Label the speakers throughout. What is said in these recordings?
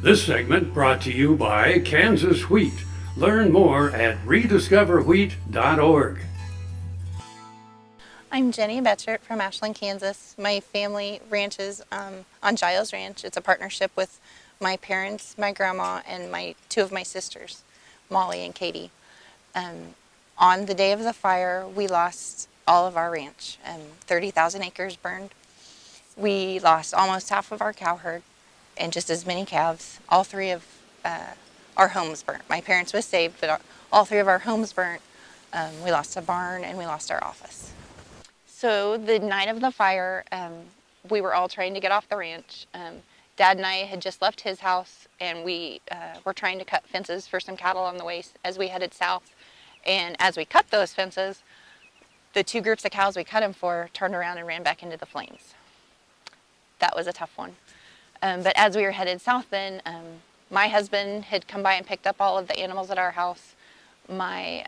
Speaker 1: This segment brought to you by Kansas Wheat. Learn more at rediscoverwheat.org.
Speaker 2: I'm Jenny Betschart from Ashland, Kansas. My family ranches on Giles Ranch. It's a partnership with my parents, my grandma, and two of my sisters, Molly and Katie. On the day of the fire, we lost all of our ranch. 30,000 acres burned. We lost almost half of our cow herd and just as many calves. All three of our homes burnt. My parents was saved, but all three of our homes burnt. We lost a barn and we lost our office. So the night of the fire, we were all trying to get off the ranch. Dad and I had just left his house, and we were trying to cut fences for some cattle on the way as we headed south. And as we cut those fences, the two groups of cows we cut them for turned around and ran back into the flames. That was a tough one. But as we were headed south then, my husband had come by and picked up all of the animals at our house. My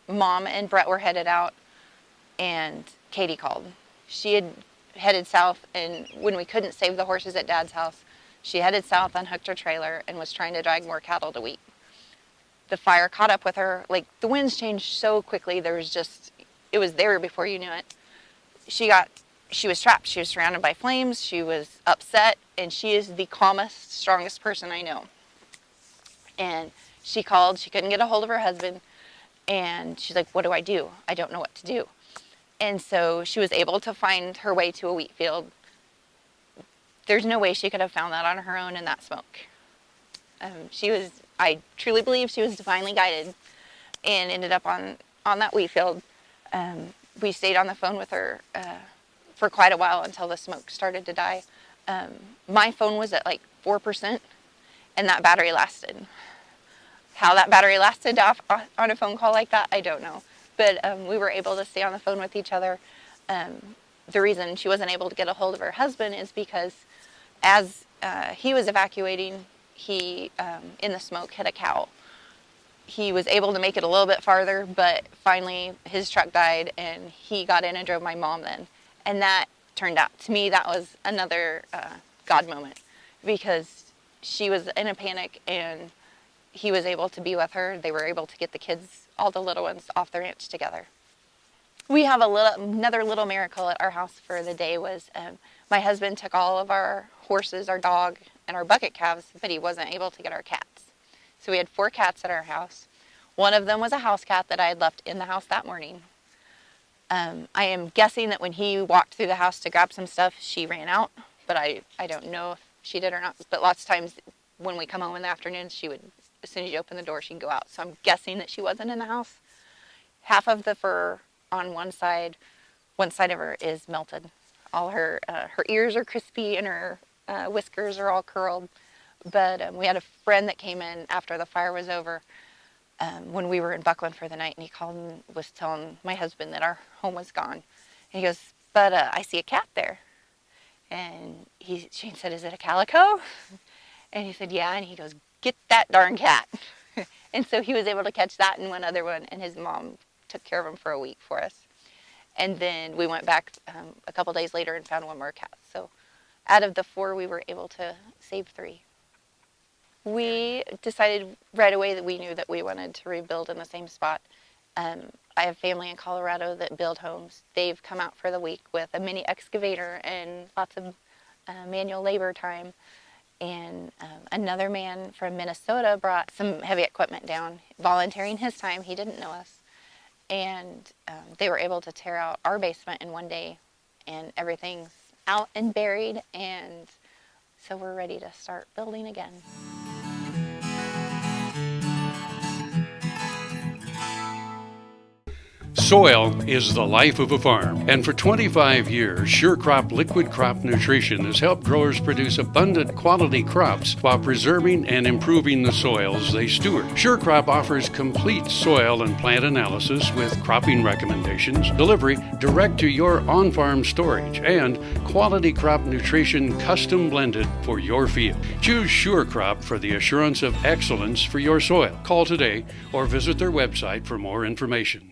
Speaker 2: mom and Brett were headed out, and Katie called. She had headed south, and when we couldn't save the horses at Dad's house, she headed south, unhooked her trailer, and was trying to drag more cattle to wheat. The fire caught up with her. Like, the winds changed so quickly, it was there before you knew it. She was trapped. She was surrounded by flames. She was upset, and she is the calmest, strongest person I know. And she called. She couldn't get a hold of her husband, and she's like, what do? I don't know what to do. And so she was able to find her way to a wheat field. There's no way she could have found that on her own in that smoke. I truly believe she was divinely guided and ended up on that wheat field. We stayed on the phone with her for quite a while until the smoke started to die. My phone was at like 4%, and that battery lasted. How that battery lasted on a phone call like that, I don't know. But we were able to stay on the phone with each other. The reason she wasn't able to get a hold of her husband is because as he was evacuating, he, in the smoke, hit a cow. He was able to make it a little bit farther, but finally his truck died, and he got in and drove my mom then. And that turned out, to me, that was another God moment, because she was in a panic, and he was able to be with her. They were able to get the kids, all the little ones, off the ranch together. We have another little miracle at our house for the day was my husband took all of our horses, our dog, and our bucket calves, but he wasn't able to get our cats. So we had 4 cats at our house. One of them was a house cat that I had left in the house that morning. I am guessing that when he walked through the house to grab some stuff, she ran out, but I don't know if she did or not. But lots of times when we come home in the afternoon, she would, as soon as you open the door, she'd go out. So I'm guessing that she wasn't in the house. Half of the fur on one side of her is melted. All her ears are crispy, and her whiskers are all curled. But we had a friend that came in after the fire was over when we were in Buckland for the night, and he called and was telling my husband that our home was gone. And he goes, but I see a cat there. And Shane said, is it a calico? And he said, yeah. And he goes, get that darn cat. And so he was able to catch that and one other one, and his mom took care of him for a week for us. And then we went back a couple days later and found one more cat. So out of the 4, we were able to save 3. We decided right away that we knew that we wanted to rebuild in the same spot. I have family in Colorado that build homes. They've come out for the week with a mini excavator and lots of manual labor time. And another man from Minnesota brought some heavy equipment down, volunteering his time. He didn't know us. And they were able to tear out our basement in one day, and everything's out and buried, and so we're ready to start building again.
Speaker 1: Soil is the life of a farm, and for 25 years, Sure Crop Liquid Crop Nutrition has helped growers produce abundant quality crops while preserving and improving the soils they steward. Sure Crop offers complete soil and plant analysis with cropping recommendations, delivery direct to your on-farm storage, and quality crop nutrition custom blended for your field. Choose Sure Crop for the assurance of excellence for your soil. Call today or visit their website for more information.